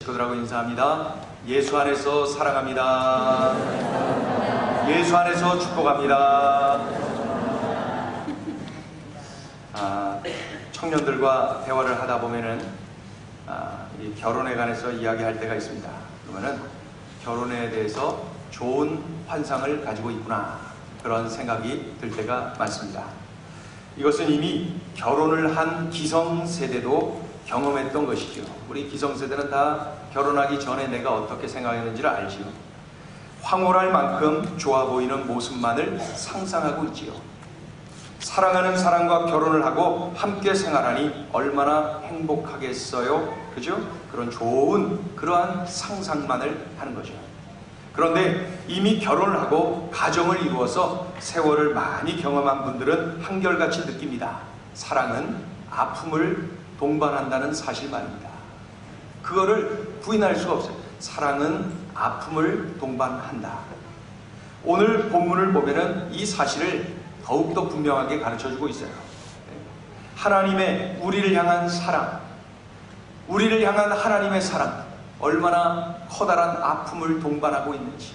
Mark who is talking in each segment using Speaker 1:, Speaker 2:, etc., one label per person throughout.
Speaker 1: 식구들하고 인사합니다. 예수 안에서 사랑합니다. 예수 안에서 축복합니다. 청년들과 대화를 하다 보면은 이 결혼에 관해서 이야기할 때가 있습니다. 그러면은 결혼에 대해서 좋은 환상을 가지고 있구나, 그런 생각이 들 때가 많습니다. 이것은 이미 결혼을 한 기성세대도 경험했던 것이죠. 우리 기성세대는 다 결혼하기 전에 내가 어떻게 생각했는지를 알지요. 황홀할 만큼 좋아 보이는 모습만을 상상하고 있지요. 사랑하는 사람과 결혼을 하고 함께 생활하니 얼마나 행복하겠어요, 그죠? 그런 좋은 그러한 상상만을 하는 거죠. 그런데 이미 결혼을 하고 가정을 이루어서 세월을 많이 경험한 분들은 한결같이 느낍니다. 사랑은 아픔을 동반한다는 사실 말입니다. 그거를 부인할 수가 없어요. 사랑은 아픔을 동반한다. 오늘 본문을 보면은 이 사실을 더욱더 분명하게 가르쳐주고 있어요. 하나님의 우리를 향한 사랑, 우리를 향한 하나님의 사랑, 얼마나 커다란 아픔을 동반하고 있는지.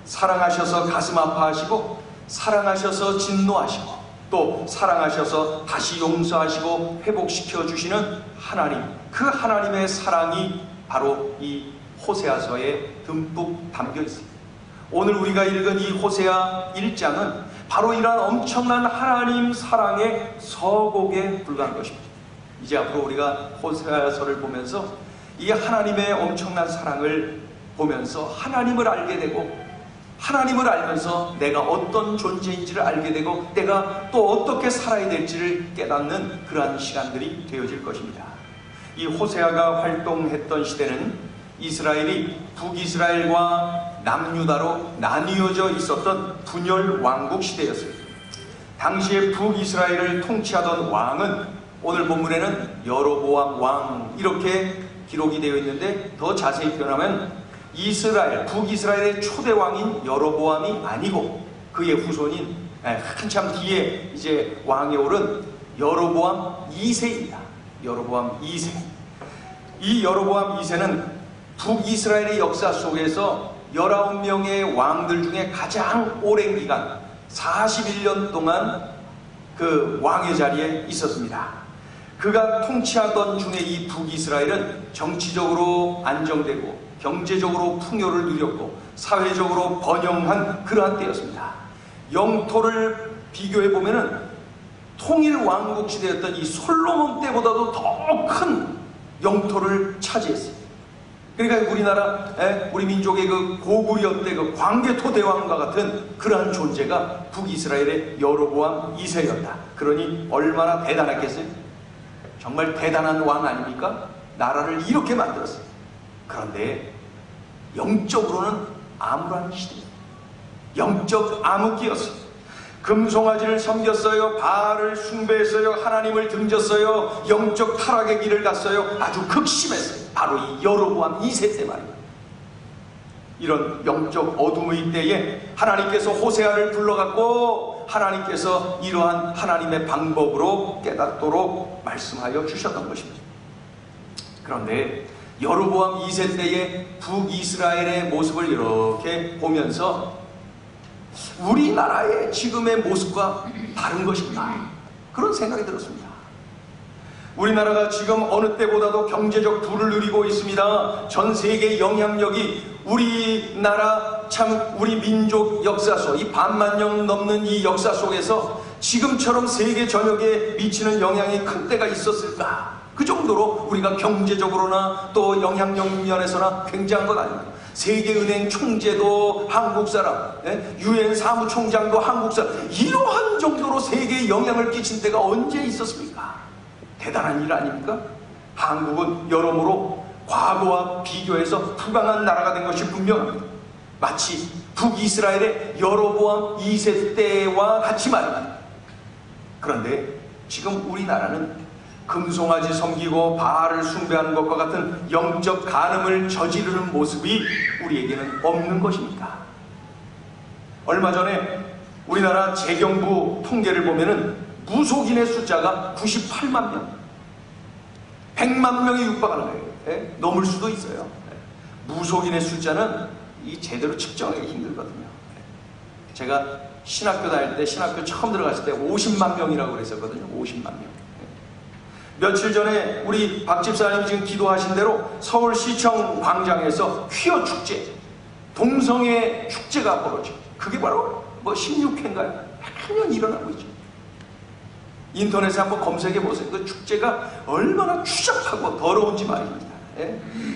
Speaker 1: 사랑하셔서 가슴 아파하시고, 사랑하셔서 진노하시고, 또 사랑하셔서 다시 용서하시고 회복시켜 주시는 하나님, 그 하나님의 사랑이 바로 이 호세아서에 듬뿍 담겨 있습니다. 오늘 우리가 읽은 이 호세아 1장은 바로 이러한 엄청난 하나님 사랑의 서곡에 불과한 것입니다. 이제 앞으로 우리가 호세아서를 보면서 이 하나님의 엄청난 사랑을 보면서 하나님을 알게 되고, 하나님을 알면서 내가 어떤 존재인지를 알게 되고, 내가 또 어떻게 살아야 될지를 깨닫는 그러한 시간들이 되어질 것입니다. 이 호세아가 활동했던 시대는 이스라엘이 북이스라엘과 남유다로 나뉘어져 있었던 분열 왕국 시대였어요. 당시에 북이스라엘을 통치하던 왕은 오늘 본문에는 여로보암 왕 이렇게 기록이 되어 있는데, 더 자세히 표현하면 북이스라엘의 초대 왕인 여로보암이 아니고 그의 후손인 한참 뒤에 이제 왕에 오른 여로보암 2세입니다. 여로보암 2세. 이 여로보암 2세는 북이스라엘의 역사 속에서 19명의 왕들 중에 가장 오랜 기간 41년 동안 그 왕의 자리에 있었습니다. 그가 통치하던 중에 이 북이스라엘은 정치적으로 안정되고 경제적으로 풍요를 누렸고 사회적으로 번영한 그러한 때였습니다. 영토를 비교해보면 통일 왕국 시대였던 이 솔로몬 때보다도 더 큰 영토를 차지했어요. 그러니까 우리나라, 우리 민족의 그 고구려 때 그 광개토 대왕과 같은 그러한 존재가 북이스라엘의 여로보암 2세였다. 그러니 얼마나 대단했겠어요? 정말 대단한 왕 아닙니까? 나라를 이렇게 만들었어요. 그런데 영적으로는 암울한 시대입니다. 영적 암흑기였어요. 금송아지를 섬겼어요. 바알을 숭배했어요. 하나님을 등졌어요. 영적 타락의 길을 갔어요. 아주 극심했어요. 바로 이 여로보암 2세 때 말입니다. 이런 영적 어둠의 때에 하나님께서 호세아를 불러갖고 하나님께서 이러한 하나님의 방법으로 깨닫도록 말씀하여 주셨던 것입니다. 그런데 여로보암 2세 때의 북이스라엘의 모습을 이렇게 보면서 우리나라의 지금의 모습과 다른 것인가, 그런 생각이 들었습니다. 우리나라가 지금 어느 때보다도 경제적 부를 누리고 있습니다. 전 세계 영향력이 우리나라, 참 우리 민족 역사 속, 이 반만 년 넘는 이 역사 속에서 지금처럼 세계 전역에 미치는 영향이 큰 때가 있었을까? 그 정도로 우리가 경제적으로나 또 영향력 면에서나 굉장한 것 아닙니까? 세계은행 총재도 한국 사람, UN 사무총장도 한국 사람, 이러한 정도로 세계에 영향을 끼친 때가 언제 있었습니까? 대단한 일 아닙니까? 한국은 여러모로 과거와 비교해서 부강한 나라가 된 것이 분명합니다. 마치 북이스라엘의 여로보암 2세 때와 같이 말입니다. 그런데 지금 우리나라는 금송아지 섬기고 바알을 숭배하는 것과 같은 영적 간음을 저지르는 모습이 우리에게는 없는 것입니다. 얼마 전에 우리나라 재경부 통계를 보면은 무속인의 숫자가 98만 명, 100만 명이 육박하는 거예요. 넘을 수도 있어요. 무속인의 숫자는 이 제대로 측정하기 힘들거든요. 제가 신학교 다닐 때, 신학교 처음 들어갔을 때 50만 명이라고 그랬었거든요. 50만 명. 며칠 전에 우리 박 집사님 지금 기도하신 대로 서울시청 광장에서 퀴어 축제, 동성애 축제가 벌어져. 그게 바로 16회인가요? 매년 일어나고 있죠. 인터넷에 한번 검색해 보세요. 그 축제가 얼마나 추잡하고 더러운지 말입니다.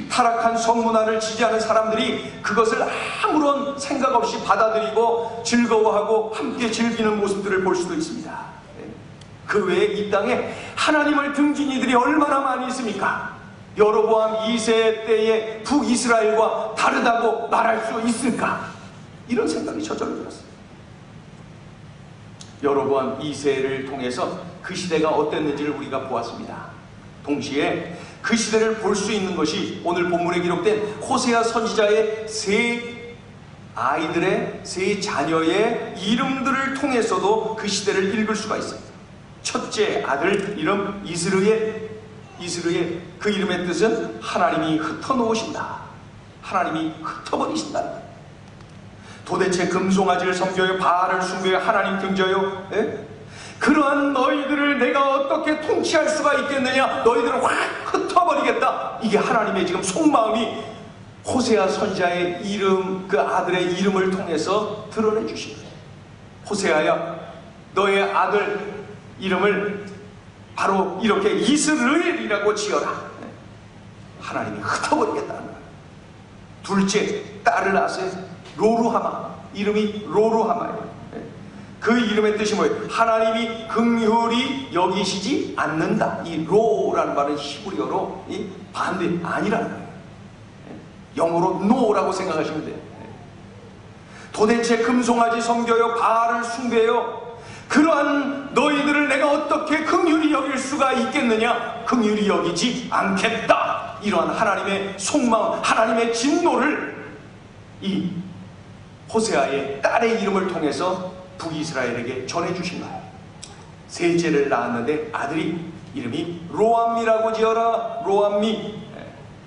Speaker 1: 타락한 성문화를 지지하는 사람들이 그것을 아무런 생각 없이 받아들이고 즐거워하고 함께 즐기는 모습들을 볼 수도 있습니다. 그 외에 이 땅에 하나님을 등진 이들이 얼마나 많이 있습니까? 여로보암 2세 때의 북이스라엘과 다르다고 말할 수 있을까? 이런 생각이 저절로 들었어요. 여로보암 2세를 통해서 그 시대가 어땠는지를 우리가 보았습니다. 동시에 그 시대를 볼 수 있는 것이 오늘 본문에 기록된 호세아 선지자의 세 자녀의 이름들을 통해서도 그 시대를 읽을 수가 있어요. 첫째 아들 이름 이스르엘, 그 이름의 뜻은 하나님이 흩어놓으신다, 하나님이 흩어버리신다. 도대체 금송아지를 섬겨요? 바알을 숭배요? 하나님 등져요? 그러한 너희들을 내가 어떻게 통치할 수가 있겠느냐? 너희들을 확 흩어버리겠다. 이게 하나님의 지금 속마음이 호세아 선지자의 이름, 그 아들의 이름을 통해서 드러내 주신 거예요. 호세아야, 너의 아들 이름을 바로 이렇게 이스라엘이라고 지어라. 하나님이 흩어버리겠다는 거예요. 둘째 딸을 낳았어요. 로루하마, 이름이 로루하마예요. 그 이름의 뜻이 뭐예요? 하나님이 긍휼히 여기시지 않는다. 이 로라는 말은 히브리어로 이 반대, 아니라는 거예요. 영어로 no라고 생각하시면 돼요. 도대체 금송아지 섬겨요? 바알을 숭배요? 그러한 너희들을 내가 어떻게 긍휼히 여길 수가 있겠느냐? 긍휼히 여기지 않겠다. 이러한 하나님의 속마음, 하나님의 진노를 이 호세아의 딸의 이름을 통해서 북이스라엘에게 전해주신 거예요. 셋째를 낳았는데 아들이 이름이 로암미라고 지어라. 로암미,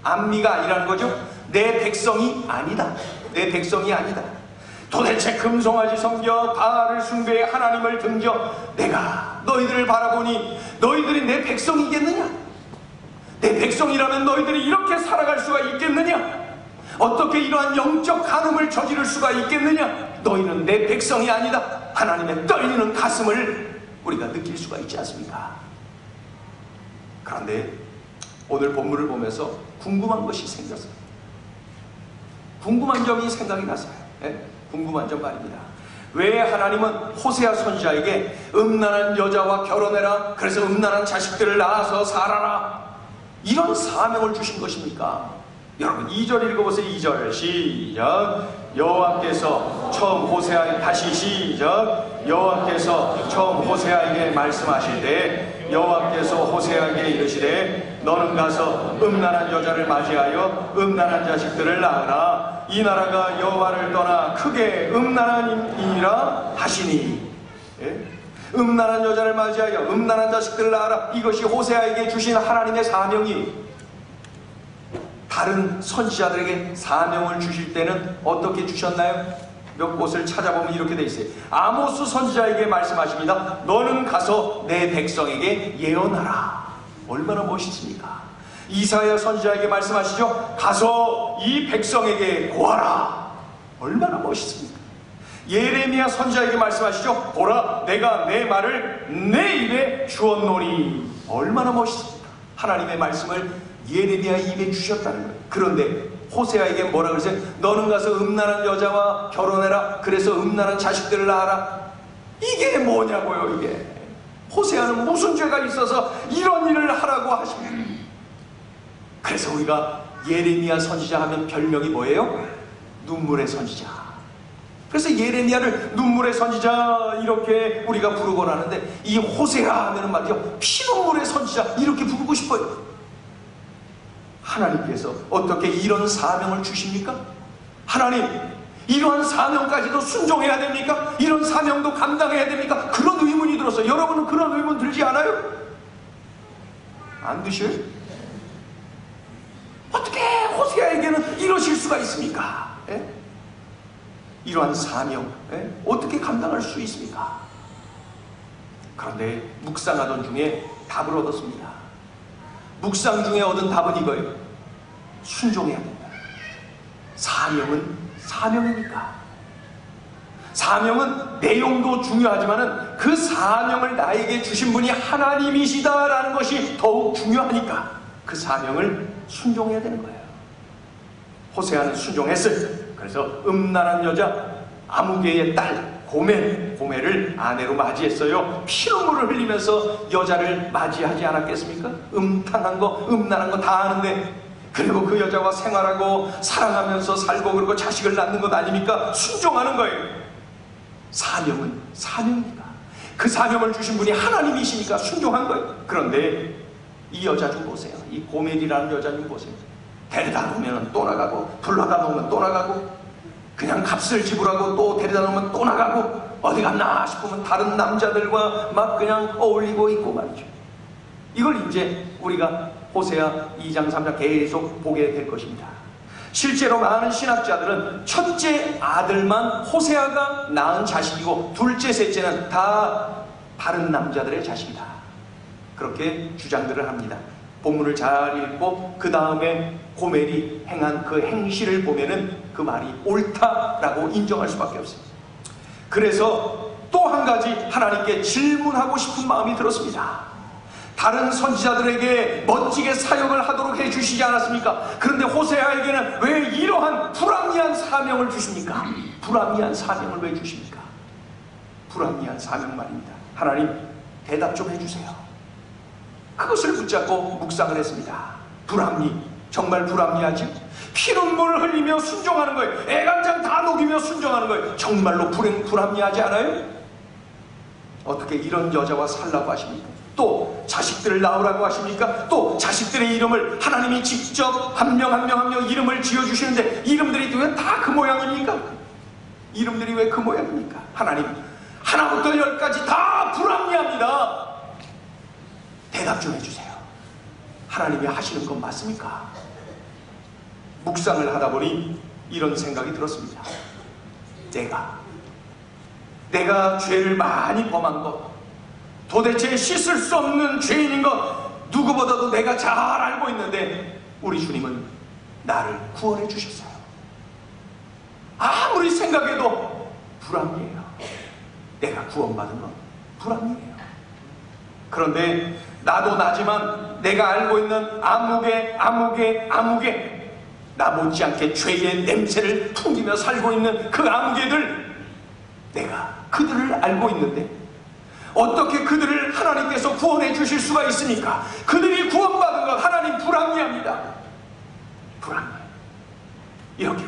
Speaker 1: 암미가 아니라는 거죠. 내 백성이 아니다. 내 백성이 아니다. 도대체 금송아지 섬겨 바알을 숭배해 하나님을 등져 내가 너희들을 바라보니 너희들이 내 백성이겠느냐? 내 백성이라면 너희들이 이렇게 살아갈 수가 있겠느냐? 어떻게 이러한 영적 간음을 저지를 수가 있겠느냐? 너희는 내 백성이 아니다. 하나님의 떨리는 가슴을 우리가 느낄 수가 있지 않습니까? 그런데 오늘 본문을 보면서 궁금한 것이 생겼어요. 궁금한 점이 생각이 났어요. 궁금한 점 말입니다. 왜 하나님은 호세아 선지자에게 음란한 여자와 결혼해라, 그래서 음란한 자식들을 낳아서 살아라, 이런 사명을 주신 것입니까? 여러분 2절 읽어보세요. 2절 시작. 여호와께서 처음 호세아에게, 다시 시작. 여호와께서 처음 호세아에게 말씀하실 때 여호와께서 호세아에게 이르시되 너는 가서 음란한 여자를 맞이하여 음란한 자식들을 낳으라. 이 나라가 여호와를 떠나 크게 음란한이라 하시니. 음란한 여자를 맞이하여 음란한 자식들을 낳으라. 이것이 호세아에게 주신 하나님의 사명이. 다른 선지자들에게 사명을 주실 때는 어떻게 주셨나요? 몇 곳을 찾아보면 이렇게 돼 있어요. 아모스 선지자에게 말씀하십니다. 너는 가서 내 백성에게 예언하라. 얼마나 멋있습니까? 이사야 선지자에게 말씀하시죠. 가서 이 백성에게 고하라. 얼마나 멋있습니까? 예레미야 선지자에게 말씀하시죠. 보라, 내가 내 말을 내 입에 주었노니. 얼마나 멋있습니까? 하나님의 말씀을 예레미야 입에 주셨다는 거예요. 그런데 호세아에게 뭐라 그러세요? 너는 가서 음란한 여자와 결혼해라. 그래서 음란한 자식들을 낳아라. 이게 뭐냐고요, 이게. 호세아는 무슨 죄가 있어서 이런 일을 하라고 하십니까? 그래서 우리가 예레미야 선지자 하면 별명이 뭐예요? 눈물의 선지자. 그래서 예레미야를 눈물의 선지자 이렇게 우리가 부르곤 하는데, 이 호세아 하면은 말이죠, 피눈물의 선지자 이렇게 부르고 싶어요. 하나님께서 어떻게 이런 사명을 주십니까? 하나님, 이러한 사명까지도 순종해야 됩니까? 이런 사명도 감당해야 됩니까? 그런 의문이 들었어요. 여러분은 그런 의문 들지 않아요? 안 드셔요? 하나님께는 이러실 수가 있습니까? 예? 이러한 사명 어떻게 감당할 수 있습니까? 그런데 묵상하던 중에 답을 얻었습니다. 묵상 중에 얻은 답은 이거예요. 순종해야 된다. 사명은 사명이니까. 사명은 내용도 중요하지만은 그 사명을 나에게 주신 분이 하나님이시다라는 것이 더욱 중요하니까 그 사명을 순종해야 되는 거예요. 호세아는 순종했어요. 그래서 음란한 여자 아무개의 딸 고멜을 아내로 맞이했어요. 피눈물을 흘리면서 여자를 맞이하지 않았겠습니까? 음탕한 거, 음란한 거 다 아는데, 그리고 그 여자와 생활하고 사랑하면서 살고 그리고 자식을 낳는 것 아닙니까? 순종하는 거예요. 사명은 사명이니까. 그 사명을 주신 분이 하나님이시니까 순종한 거예요. 그런데 이 여자 좀 보세요. 이 고멜이라는 여자 좀 보세요. 데려다 놓으면 또 나가고, 불러다 놓으면 또 나가고, 그냥 값을 지불하고 또 데려다 놓으면 또 나가고, 어디 갔나 싶으면 다른 남자들과 막 그냥 어울리고 있고 말이죠. 이걸 이제 우리가 호세아 2장 3장 계속 보게 될 것입니다. 실제로 많은 신학자들은 첫째 아들만 호세아가 낳은 자식이고 둘째 셋째는 다 다른 남자들의 자식이다, 그렇게 주장들을 합니다. 본문을 잘 읽고 그 다음에 고멜이 행한 그 행실을 보면은 그 말이 옳다라고 인정할 수밖에 없습니다. 그래서 또 한 가지 하나님께 질문하고 싶은 마음이 들었습니다. 다른 선지자들에게 멋지게 사역을 하도록 해주시지 않았습니까? 그런데 호세아에게는 왜 이러한 불합리한 사명을 주십니까? 불합리한 사명을 왜 주십니까? 불합리한 사명 말입니다. 하나님 대답 좀 해주세요. 그것을 붙잡고 묵상을 했습니다. 불합리, 정말 불합리하지? 피눈물을 흘리며 순종하는 거예요. 애간장 다 녹이며 순종하는 거예요. 정말로 불합리하지 않아요? 어떻게 이런 여자와 살라고 하십니까? 또 자식들을 낳으라고 하십니까? 또 자식들의 이름을 하나님이 직접 한 명 한 명 한 명 이름을 지어주시는데 이름들이 왜 다 그 모양입니까? 이름들이 왜 그 모양입니까? 하나님 하나부터 열까지 다 불합리합니다. 대답 좀 해주세요. 하나님이 하시는 건 맞습니까? 묵상을 하다 보니 이런 생각이 들었습니다. 내가 죄를 많이 범한 것, 도대체 씻을 수 없는 죄인인 것 누구보다도 내가 잘 알고 있는데 우리 주님은 나를 구원해 주셨어요. 아무리 생각해도 불합리해요. 내가 구원받은 건 불합리해요. 그런데 나도 나지만 내가 알고 있는 아무개 나 못지않게 죄의 냄새를 풍기며 살고 있는 그 아무개들, 내가 그들을 알고 있는데 어떻게 그들을 하나님께서 구원해 주실 수가 있습니까? 그들이 구원받은 것 하나님 불합리합니다. 불합리. 이렇게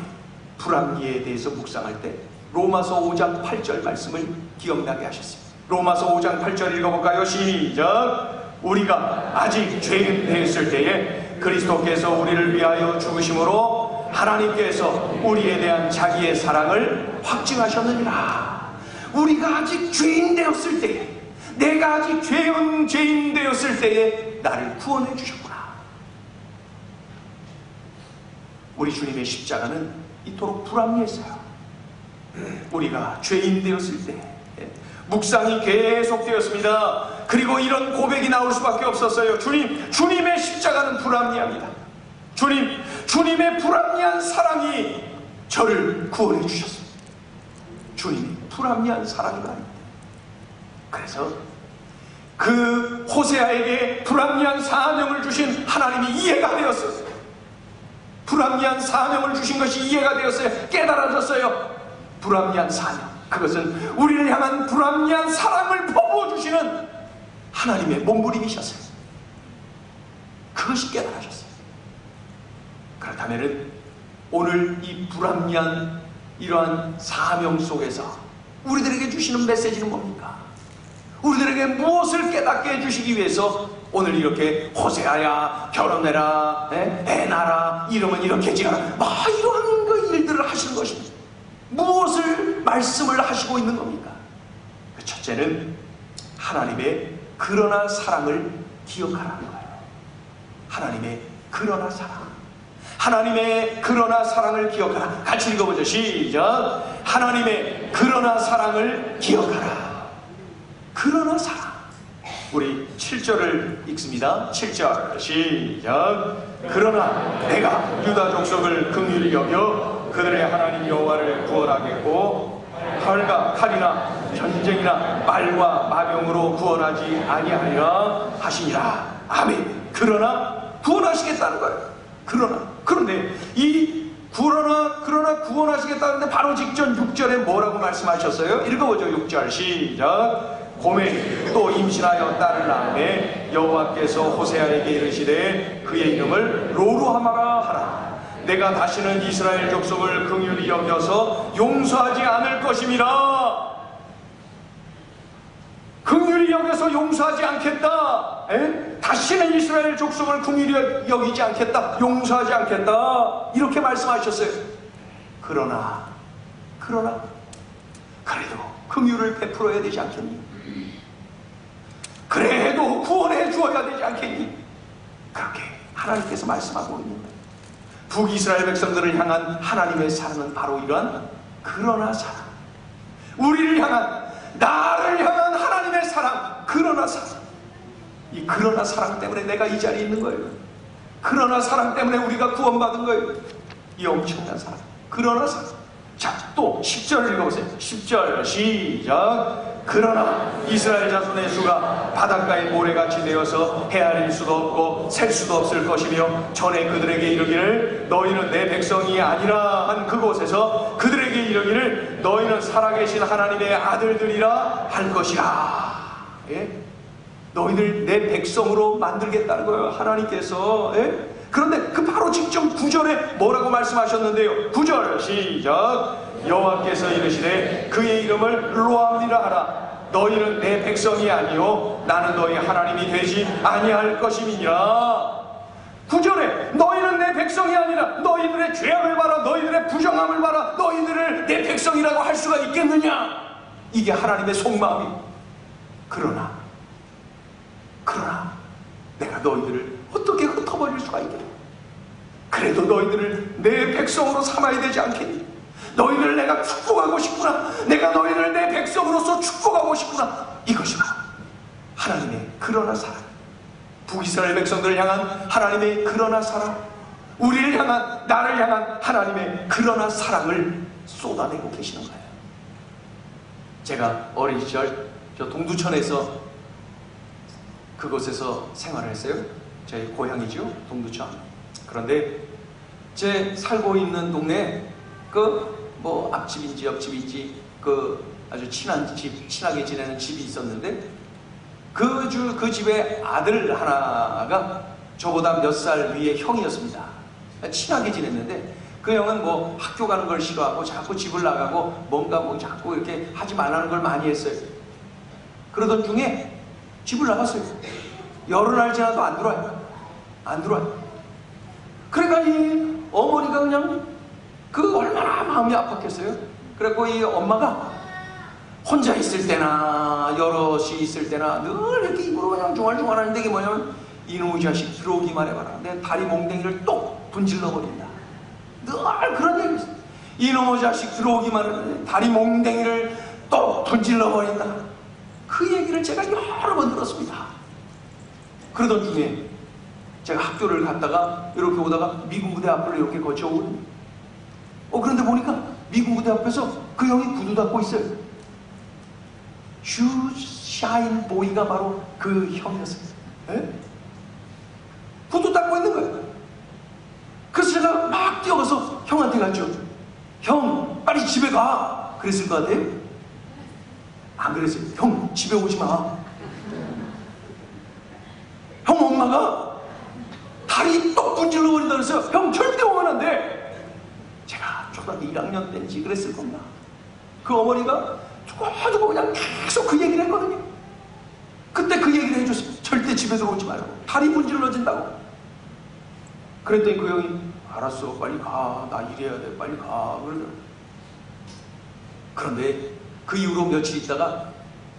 Speaker 1: 불합리에 대해서 묵상할 때 로마서 5장 8절 말씀을 기억나게 하셨습니다. 로마서 5장 8절 읽어볼까요? 시작. 우리가 아직 죄인 되었을 때에 그리스도께서 우리를 위하여 죽으심으로 하나님께서 우리에 대한 자기의 사랑을 확증하셨느니라. 우리가 아직 죄인 되었을 때에, 내가 아직 죄인 되었을 때에 나를 구원해 주셨구나. 우리 주님의 십자가는 이토록 불합리했어요. 우리가 죄인 되었을 때 묵상이 계속되었습니다. 그리고 이런 고백이 나올 수밖에 없었어요. 주님의 십자가는 불합리합니다. 주님의 불합리한 사랑이 저를 구원해 주셨습니다. 주님이 불합리한 사랑이 아닙니다. 그래서 그 호세아에게 불합리한 사명을 주신 하나님이 이해가 되었어요. 불합리한 사명을 주신 것이 이해가 되었어요. 깨달아졌어요. 불합리한 사명, 그것은 우리를 향한 불합리한 사랑을 퍼부어주시는 하나님의 몸부림이셨어요. 그것이 깨달아졌어요. 그렇다면 오늘 이 불합리한 이러한 사명 속에서 우리들에게 주시는 메시지는 뭡니까? 우리들에게 무엇을 깨닫게 해주시기 위해서 오늘 이렇게 호세아야 결혼해라, 애 낳아라, 이름은 이렇게 지어라, 막 이러한 일들을 하시는 것입니다. 무엇을 말씀을 하시고 있는 겁니까? 첫째는 하나님의 그러나 사랑을 기억하라는 거예요. 하나님의 그러나 사랑. 하나님의 그러나 사랑을 기억하라. 같이 읽어보죠. 시작. 하나님의 그러나 사랑을 기억하라. 그러나 사랑. 우리 7절을 읽습니다. 7절 시작. 그러나 내가 유다 족속을 긍휼히 여겨 그들의 하나님 여호와를 구원하겠고 칼과 칼이나 전쟁이나 말과 마병으로 구원하지 아니하리라 하시니라. 아멘. 그러나 구원하시겠다는 거예요. 그런데 이 그러나 구원하시겠다는데 바로 직전 6절에 뭐라고 말씀하셨어요? 읽어보죠. 6절 시작. 고멜이 또 임신하여 딸을 낳으매 여호와께서 호세아에게 이르시되 그의 이름을 로루하마라 하라. 내가 다시는 이스라엘 족속을 긍휼히 여겨서 용서하지 않을 것임이라. 긍휼히 여겨서 용서하지 않겠다. 다시는 이스라엘 족속을 긍휼히 여기지 않겠다. 용서하지 않겠다. 이렇게 말씀하셨어요. 그러나 그래도 긍휼을 베풀어야 되지 않겠니? 그래도 구원해 주어야 되지 않겠니? 그렇게 하나님께서 말씀하고 있는 거예요. 북이스라엘 백성들을 향한 하나님의 사랑은 바로 이러한 그러나 사랑. 우리를 향한, 나를 향한 하나님의 사랑, 그러나 사랑. 이 그러나 사랑 때문에 내가 이 자리에 있는 거예요. 그러나 사랑 때문에 우리가 구원받은 거예요. 이 엄청난 사랑, 그러나 사랑. 자, 또 10절을 읽어보세요. 10절 시작. 그러나 이스라엘 자손의 수가 바닷가의 모래같이 되어서 헤아릴 수도 없고 셀 수도 없을 것이며 전에 그들에게 이르기를 너희는 내 백성이 아니라 한 그곳에서 그들에게 이르기를 너희는 살아계신 하나님의 아들들이라 할 것이라. 예? 너희들 내 백성으로 만들겠다는 거예요, 하나님께서. 예? 그런데 그 바로 직전 9절에 뭐라고 말씀하셨는데요? 9절 시작. 여호와께서 이르시되 그의 이름을 로암니라 하라. 너희는 내 백성이 아니요 나는 너희 하나님이 되지 아니할 것임이니라. 9절에 너희는 내 백성이 아니라 너희들의 죄악을 봐라, 너희들의 부정함을 봐라, 너희들을 내 백성이라고 할 수가 있겠느냐? 이게 하나님의 속마음이. 그러나 내가 너희들을 어떻게 흩어버릴 수가 있겠냐? 그래도 너희들을 내 백성으로 삼아야 되지 않겠니? 너희들을 내가 축복하고 싶구나. 내가 너희들을 내 백성으로서 축복하고 싶구나. 이것이 바로 하나님의 그러나 사랑. 북이스라엘 백성들을 향한 하나님의 그러나 사랑, 우리를 향한, 나를 향한 하나님의 그러나 사랑을 쏟아내고 계시는 거예요. 제가 어린 시절 저 동두천에서 그곳에서 생활을 했어요. 저희 고향이죠, 동두천. 그런데 제 살고 있는 동네에 뭐 앞집인지 옆집인지 아주 친하게 지내는 집이 있었는데 그 집의 아들 하나가 저보다 몇 살 위의 형이었습니다. 친하게 지냈는데 그 형은 뭐 학교 가는 걸 싫어하고 자꾸 집을 나가고 뭔가 뭐 자꾸 이렇게 하지 말라는 걸 많이 했어요. 그러던 중에 집을 나갔어요. 열흘 지나도 안 들어와요. 그러니까 이 어머니가 그냥 얼마나 마음이 아팠겠어요. 그래갖고 이 엄마가 혼자 있을 때나 여럿이 있을 때나 늘 이렇게 입으로 그냥 중얼중얼 하는데 이게 뭐냐면 이놈의 자식 들어오기만 해봐라, 내 다리 몽댕이를 똑 분질러 버린다. 늘 그런 얘기 있어요. 이놈의 자식 들어오기만 하면 다리 몽댕이를 똑 분질러 버린다. 그 얘기를 제가 여러 번 들었습니다. 그러던 중에 제가 학교를 갔다가 이렇게 오다가 미군 부대 앞을 이렇게 거쳐오거든요. 그런데 보니까 미군 부대 앞에서 그 형이 구두 닦고 있어요. 슈샤인 보이가 바로 그 형이었어요. 에? 구두 닦고 있는 거예요. 그래서 제가 막 뛰어가서 형한테 갔죠. 형, 빨리 집에 가. 그랬을 것 같아요. 안 그랬어요. 형, 집에 오지 마. 형 엄마가 다리 똑 분질러 버린다 그래서 형 절대 오면 안 돼. 제가 초등학교 1학년 때인지 그랬을 겁니다. 그 어머니가 두고두고 그냥 계속 그 얘기를 했거든요. 그때 그 얘기를 해줬어요. 절대 집에 들어오지 말라고. 다리 분질러진다고. 그랬더니 그 형이 알았어, 빨리 가. 나 일해야 돼. 빨리 가. 그러더라고요. 그런데 그 이후로 며칠 있다가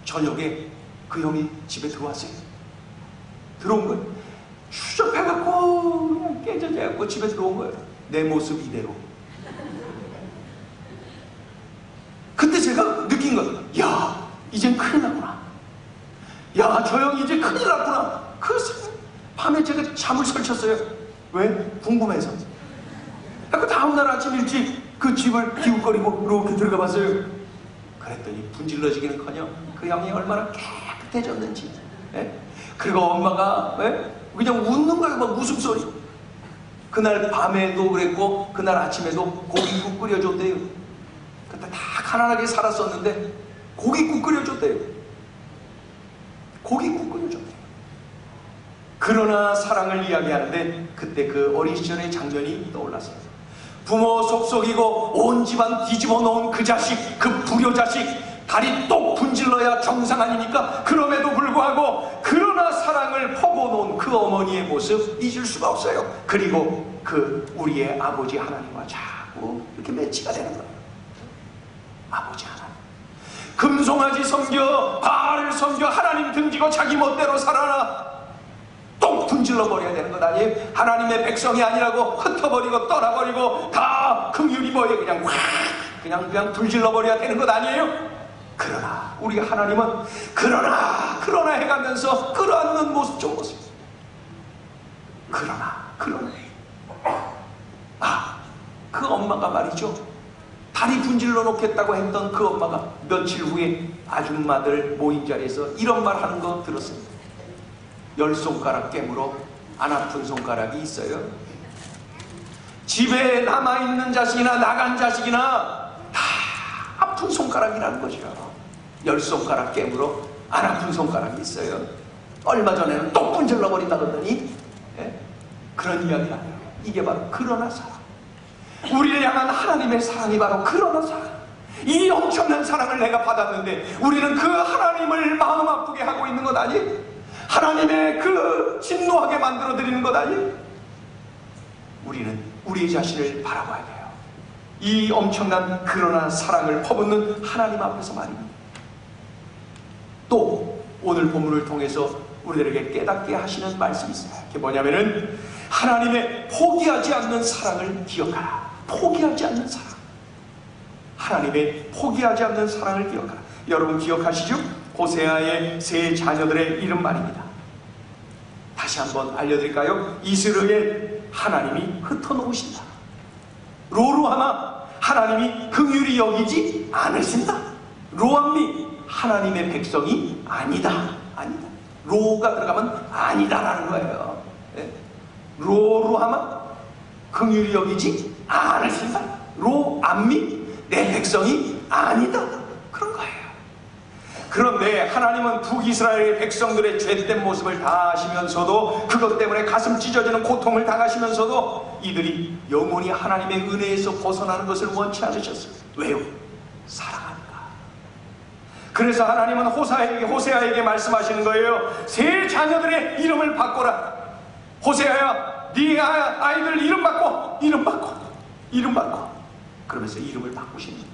Speaker 1: 저녁에 그 형이 집에 들어왔어요. 들어온 거예요. 추적해갖고 그냥 깨져져갖고 집에 들어온 거예요. 내 모습 이대로. 그때 제가 느낀 건, 야, 이젠 큰일 났구나. 야, 저 형 이제 큰일 났구나. 그 밤에 제가 잠을 설쳤어요. 왜? 궁금해서. 그 다음날 아침 일찍 그 집을 기웃거리고 이렇게 들어가 봤어요. 그랬더니 분질러지기는커녕 그 형이 얼마나 깨끗해졌는지. 예? 그리고 엄마가 그냥 웃는 거예요. 막 웃음소리. 그날 밤에도 그랬고 그날 아침에도 고깃국 끓여줬대요. 그때 다 가난하게 살았었는데 고깃국 끓여줬대요. 고깃국 끓여줬대요. 그러나 사랑을 이야기하는데 그때 그 어린 시절의 장면이 떠올랐어요. 부모 속속이고 온 집안 뒤집어 놓은 그 자식, 그 불효자식, 다리 똑 분질러야 정상 아닙니까? 그럼에도 불구하고 그러나 사랑을 퍼부어놓은 그 어머니의 모습 잊을 수가 없어요. 그리고 그 우리의 아버지 하나님과 자꾸 이렇게 매치가 되는 거예요. 아버지 하나님, 금송아지 섬겨, 바알을 섬겨, 하나님 등지고 자기 멋대로 살아라. 똑 분질러 버려야 되는 것 아니에요? 하나님의 백성이 아니라고 흩어버리고 떠나버리고 다 긍휼이 뭐예요? 그냥 불질러 버려야 되는 것 아니에요? 그러나 우리 하나님은 그러나 해가면서 끌어안는 모습, 좋은 모습. 그러나 그 엄마가 말이죠, 다리 분질러 놓겠다고 했던 그 엄마가 며칠 후에 아줌마들 모임 자리에서 이런 말 하는 거 들었습니다. 10손가락 깨물어 안 아픈 손가락이 있어요? 집에 남아있는 자식이나 나간 자식이나 다 아픈 손가락이라는 거죠. 10손가락 깨물어 안 아픈 손가락이 있어요? 얼마 전에는 똑 분질러 버린다 그러더니 그런 이야기를 하네요. 이게 바로 그러나 사랑. 우리를 향한 하나님의 사랑이 바로 그러나 사랑. 이 엄청난 사랑을 내가 받았는데 우리는 그 하나님을 마음 아프게 하고 있는 것 아니에요? 하나님의 그 진노하게 만들어드리는 것 아니에요? 우리는 우리의 자신을 바라봐야 돼요. 이 엄청난 그러나 사랑을 퍼붓는 하나님 앞에서 말입니다. 또 오늘 본문을 통해서 우리들에게 깨닫게 하시는 말씀이 있어요. 그게 뭐냐면은 하나님의 포기하지 않는 사랑을 기억하라. 포기하지 않는 사랑. 하나님의 포기하지 않는 사랑을 기억하라. 여러분 기억하시죠? 호세아의 세 자녀들의 이름 말입니다. 다시 한번 알려드릴까요? 이스라엘, 하나님이 흩어놓으신다. 로루하마, 하나님이 긍휼히 여기지 않으신다. 로암미, 하나님의 백성이 아니다. 로가 들어가면 아니다라는 거예요. 로루하마, 긍휼히 여기지 않으신다. 로암미, 내 백성이 아니다. 그런 거예요. 그런데 하나님은 북이스라엘 백성들의 죄된 모습을 다 아시면서도 그것 때문에 가슴 찢어지는 고통을 당하시면서도 이들이 영원히 하나님의 은혜에서 벗어나는 것을 원치 않으셨어요. 왜요? 사랑하니까. 그래서 하나님은 호세아에게 말씀하시는 거예요. 세 자녀들의 이름을 바꿔라. 호세아야, 네 아이들 이름 바꿔. 그러면서 이름을 바꾸십니다.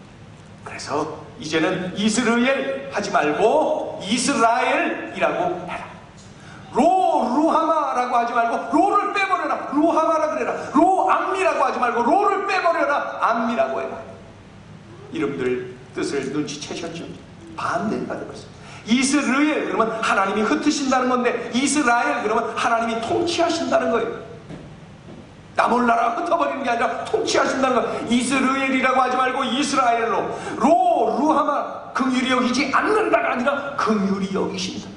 Speaker 1: 그래서 이제는 이스라엘 하지 말고 이스라엘이라고 해라. 루하마라고 하지 말고 로를 빼버려라. 루하마라 그래라. 로암미라고 하지 말고 로를 빼버려라. 암미라고 해라. 이름들 뜻을 눈치채셨죠? 반대가 되었어요. 이스라엘 그러면 하나님이 흩으신다는 건데 이스라엘 그러면 하나님이 통치하신다는 거예요. 나 몰라라 흩어버리는 게 아니라 통치하신다는 거. 이스라엘이라고 하지 말고 이스라엘로. 루하마, 긍휼히 여기지 않는다가 아니라 긍휼히 여기신다.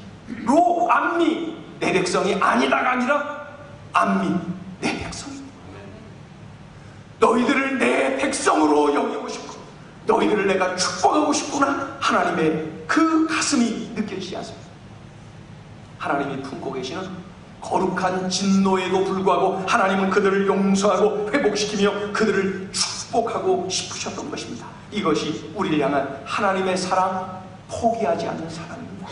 Speaker 1: 암미, 내 백성이 아니다가 아니라 암미, 내 백성이. 너희들을 내 백성으로 여기고 싶고 너희들을 내가 축복하고 싶구나. 하나님의 그 가슴이 느껴지지 않습니까? 하나님이 품고 계시는 거룩한 진노에도 불구하고 하나님은 그들을 용서하고 회복시키며 그들을 축복하고 싶으셨던 것입니다. 이것이 우리를 향한 하나님의 사랑, 포기하지 않는 사랑입니다.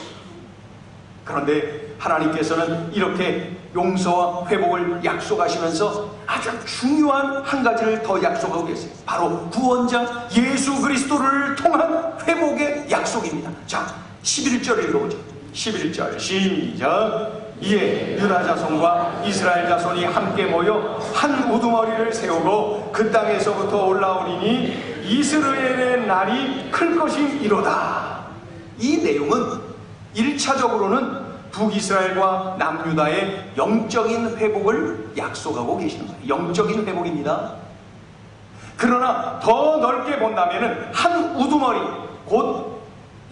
Speaker 1: 그런데 하나님께서는 이렇게 용서와 회복을 약속하시면서 아주 중요한 한 가지를 더 약속하고 계세요. 바로 구원자 예수 그리스도를 통한 회복의 약속입니다. 자, 11절 읽어보죠. 11절 시작. 이에 유다 자손과 이스라엘 자손이 함께 모여 한 우두머리를 세우고 그 땅에서부터 올라오리니 이스라엘의 날이 클 것이니로다. 이 내용은 1차적으로는 북이스라엘과 남유다의 영적인 회복을 약속하고 계시는 거예요. 영적인 회복입니다. 그러나 더 넓게 본다면 한 우두머리, 곧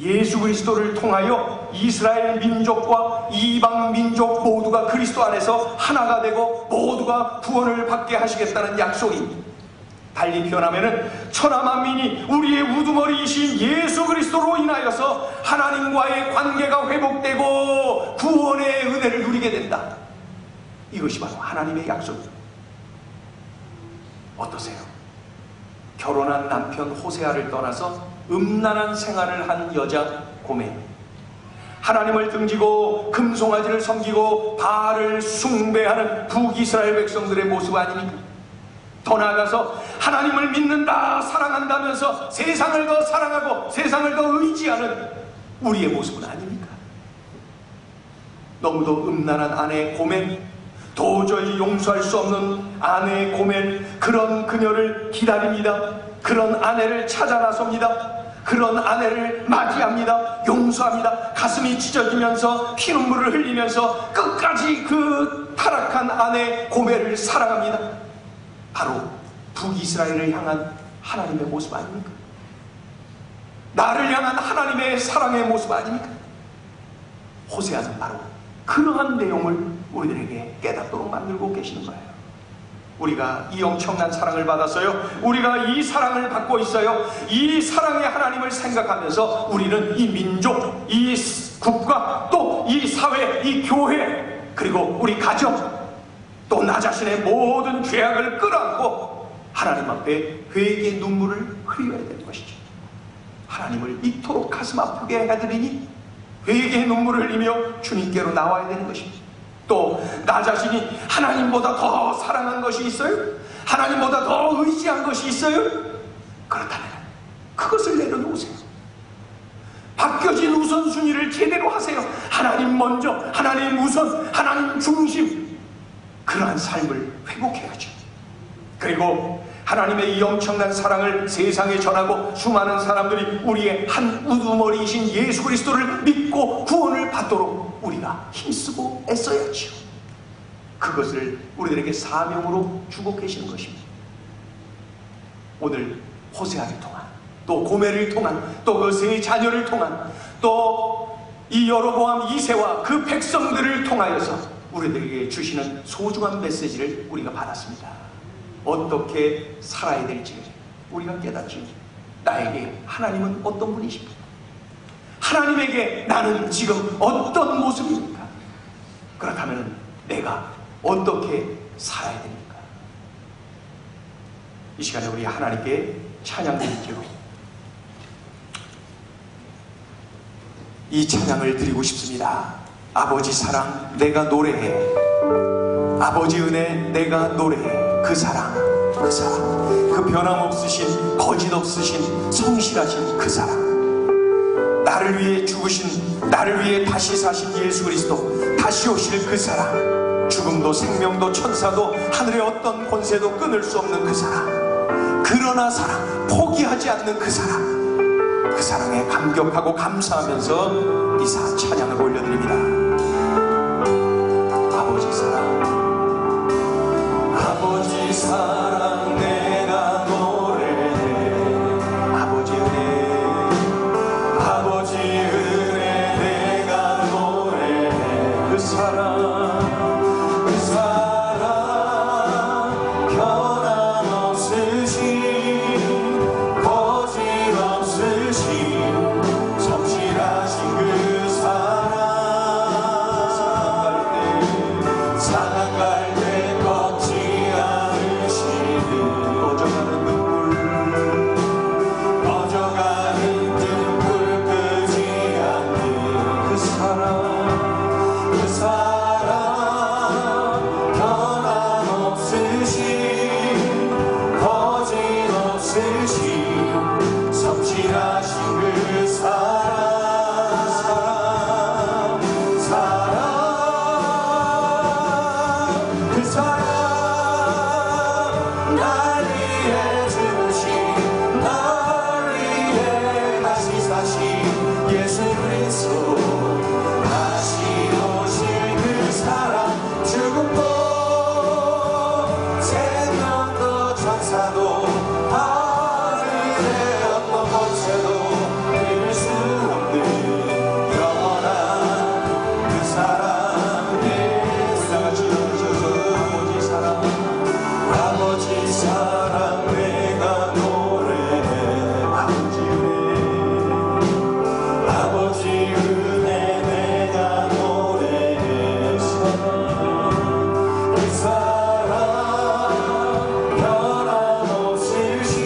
Speaker 1: 예수 그리스도를 통하여 이스라엘 민족과 이방 민족 모두가 그리스도 안에서 하나가 되고 모두가 구원을 받게 하시겠다는 약속입니다. 달리 표현하면 천하 만민이 우리의 우두머리이신 예수 그리스도로 인하여서 하나님과의 관계가 회복되고 구원의 은혜를 누리게 된다. 이것이 바로 하나님의 약속입니다. 어떠세요? 결혼한 남편 호세아를 떠나서 음란한 생활을 한 여자 고멜, 하나님을 등지고 금송아지를 섬기고 바알을 숭배하는 북이스라엘 백성들의 모습 아닙니까? 더 나아가서 하나님을 믿는다, 사랑한다면서 세상을 더 사랑하고 세상을 더 의지하는 우리의 모습은 아닙니까? 너무도 음란한 아내 고멜, 도저히 용서할 수 없는 아내 고멜, 그런 그녀를 기다립니다. 그런 아내를 찾아 나섭니다. 그런 아내를 맞이합니다. 용서합니다. 가슴이 찢어지면서 피눈물을 흘리면서 끝까지 그 타락한 아내 고멜을 사랑합니다. 바로 북이스라엘을 향한 하나님의 모습 아닙니까? 나를 향한 하나님의 사랑의 모습 아닙니까? 호세아는 바로 그러한 내용을 우리들에게 깨닫도록 만들고 계시는 거예요. 우리가 이 엄청난 사랑을 받았어요. 우리가 이 사랑을 받고 있어요. 이 사랑의 하나님을 생각하면서 우리는 이 민족, 이 국가, 또 이 사회, 이 교회, 그리고 우리 가정, 또 나 자신의 모든 죄악을 끌어안고 하나님 앞에 회개의 눈물을 흘려야 되는 것이죠. 하나님을 이토록 가슴 아프게 해드리니 회개의 눈물을 흘리며 주님께로 나와야 되는 것입니다. 또 나 자신이 하나님보다 더 사랑한 것이 있어요? 하나님보다 더 의지한 것이 있어요? 그렇다면 그것을 내려놓으세요. 바뀌어진 우선순위를 제대로 하세요. 하나님 먼저, 하나님 우선, 하나님 중심, 그러한 삶을 회복해야죠. 그리고 하나님의 이 엄청난 사랑을 세상에 전하고 수많은 사람들이 우리의 한 우두머리이신 예수 그리스도를 믿고 구원을 받도록 우리가 힘쓰고 애써야지요. 그것을 우리들에게 사명으로 주고 계시는 것입니다. 오늘 호세아를 통한, 또 고멜을 통한, 또 그 세 자녀를 통한, 또 이 여로보암 2세와 그 백성들을 통하여서 우리들에게 주시는 소중한 메시지를 우리가 받았습니다. 어떻게 살아야 될지 우리가 깨닫죠. 나에게 하나님은 어떤 분이십니까? 하나님에게 나는 지금 어떤 모습입니까? 그렇다면 내가 어떻게 살아야 됩니까? 이 시간에 우리 하나님께 찬양 드리죠. 이 찬양을 드리고 싶습니다. 아버지 사랑 내가 노래해, 아버지 은혜 내가 노래해. 그 사랑, 그 사랑, 그 변함없으신, 거짓없으신, 성실하신 그 사랑, 나를 위해 죽으신, 나를 위해 다시 사신 예수 그리스도, 다시 오실 그 사랑, 죽음도 생명도 천사도 하늘의 어떤 권세도 끊을 수 없는 그 사랑, 그러나 사랑, 포기하지 않는 그 사랑, 그 사랑에 감격하고 감사하면서 이 찬양을 올려드립니다. 아버지 사랑, 아버지 사랑 내가 노래해, 아버지 은혜, 아버지 은혜 내가 노래해. 그 사랑, 그 사랑, 변함없으신, 거짓없으신, 성실하신 그 사랑, 사랑갈 때 걷지 않으신 사랑 내가 노래해. 아버지 은혜 내가 노래해. 그 사랑 변함없으신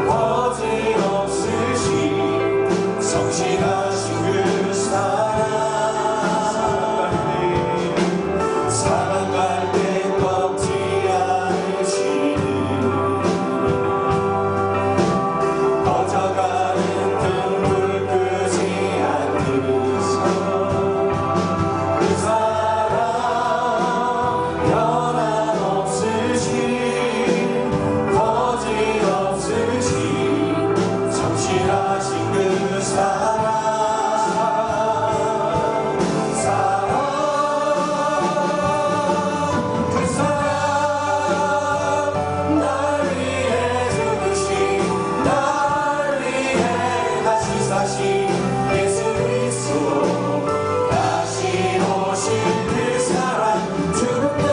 Speaker 1: 거짓없으신 성실하신 그 사랑 사랑갈 때 꺾지 않으시는 꺼져가는 등불 끄지 않는 그 사랑 변함없으신 거짓없으신 성실하신 그 사랑 그 사랑 날 위해 죽으신 날 위해 다시 사신 예수 그리스도 다시 오신 그 사랑 주름도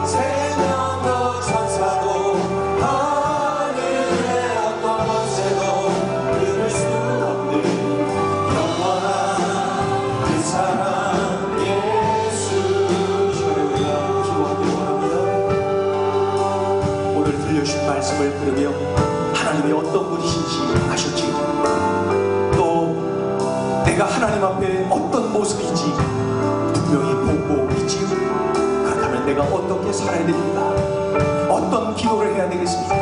Speaker 1: 생명도 천사도 하늘의 어떤 권세도 끊을 수 없는 영원한 그 사랑 예수 주여 기원하기 원합니다. 오늘 들려주신 말씀을 들으며 하나님이 어떤 분이신지 아셨지요? 또 내가 하나님 앞에 어떤 모습인지 분명히 보고 있지요? 그렇다면 내가 어떻게 살아야 됩니까? 어떤 기도를 해야 되겠습니까?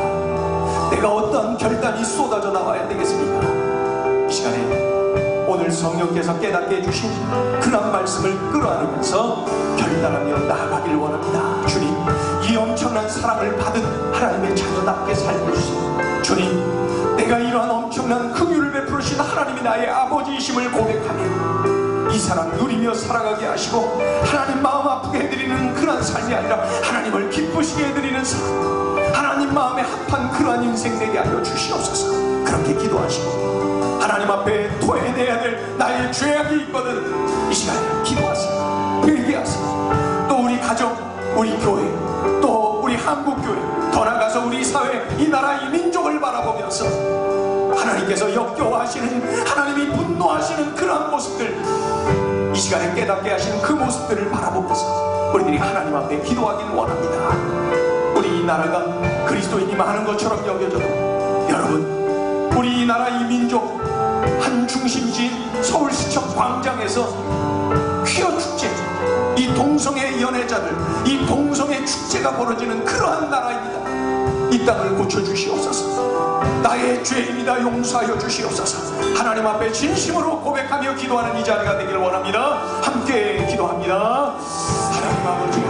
Speaker 1: 내가 어떤 결단이 쏟아져 나와야 되겠습니까? 이 시간에 오늘 성령께서 깨닫게 해주신 그런 말씀을 끌어안으면서 결단하며 나아가길 원합니다. 주님, 이 엄청난 사랑을 받은 하나님의 자녀답게 살고 주시고, 주님, 내가 이러한 엄청난 긍휼을 베푸신 하나님이 나의 아버지이심을 고백하며 이 사랑 누리며 살아가게 하시고, 하나님 마음 아프게 해드리는 그런 삶이 아니라 하나님을 기쁘시게 해드리는 삶, 하나님 마음에 합한 그러한 인생 되게 하여 주시옵소서. 그렇게 기도하시고 하나님 앞에 토해내야 될 나의 죄악이 있거든 이 시간에 기도하세요. 회개하세요. 또 우리 가정, 우리 교회, 또 우리 한국교회, 더 나아가서 우리 사회, 이 나라, 이 민족을 바라보면서 하나님께서 역겨워하시는, 하나님이 분노하시는 그러한 모습들, 이 시간에 깨닫게 하시는 그 모습들을 바라보면서 우리들이 하나님 앞에 기도하길 원합니다. 우리 이 나라가 그리스도인이 많은 것처럼 여겨져도 여러분, 우리 이 나라, 이 민족 한 중심지인 서울시청 광장에서 퀴어 축제, 이 동성애 연애자들, 이 동성애 축제가 벌어지는 그러한 나라입니다. 이 땅을 고쳐주시옵소서. 나의 죄입니다. 용서하여 주시옵소서. 하나님 앞에 진심으로 고백하며 기도하는 이 자리가 되기를 원합니다. 함께 기도합니다. 하나님 아버지,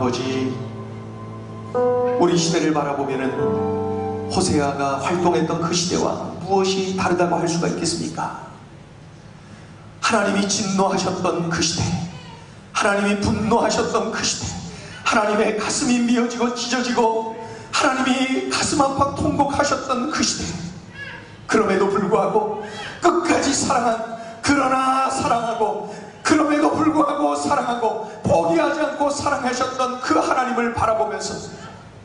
Speaker 1: 아버지, 우리 시대를 바라보면은 호세아가 활동했던 그 시대와 무엇이 다르다고 할 수가 있겠습니까? 하나님이 진노하셨던 그 시대, 하나님이 분노하셨던 그 시대, 하나님의 가슴이 미어지고 찢어지고 하나님이 가슴 아파 통곡하셨던 그 시대, 그럼에도 불구하고 끝까지 그러나 사랑하고, 그럼에도 불구하고 사랑하고 포기하지 않고 사랑하셨던 그 하나님을 바라보면서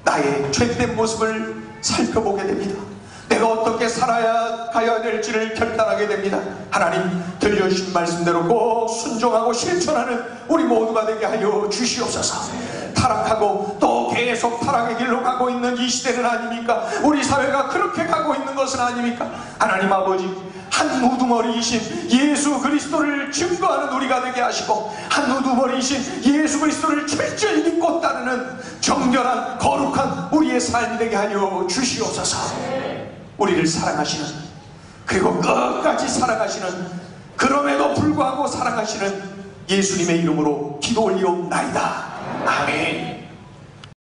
Speaker 1: 나의 죄된 모습을 살펴보게 됩니다. 내가 어떻게 살아야 될지를 결단하게 됩니다. 하나님, 들려주신 말씀대로 꼭 순종하고 실천하는 우리 모두가 되게 하여 주시옵소서. 타락하고 또 계속 타락의 길로 가고 있는 이 시대는 아닙니까? 우리 사회가 그렇게 가고 있는 것은 아닙니까? 하나님 아버지, 한 우두머리이신 예수 그리스도를 증거하는 우리가 되게 하시고, 한 우두머리이신 예수 그리스도를 철저히 믿고 따르는 정결한 거룩한 우리의 삶이 되게 하여 주시옵소서. 우리를 사랑하시는, 그리고 끝까지 사랑하시는, 그럼에도 불구하고 사랑하시는 예수님의 이름으로 기도 올리옵나이다. 아멘.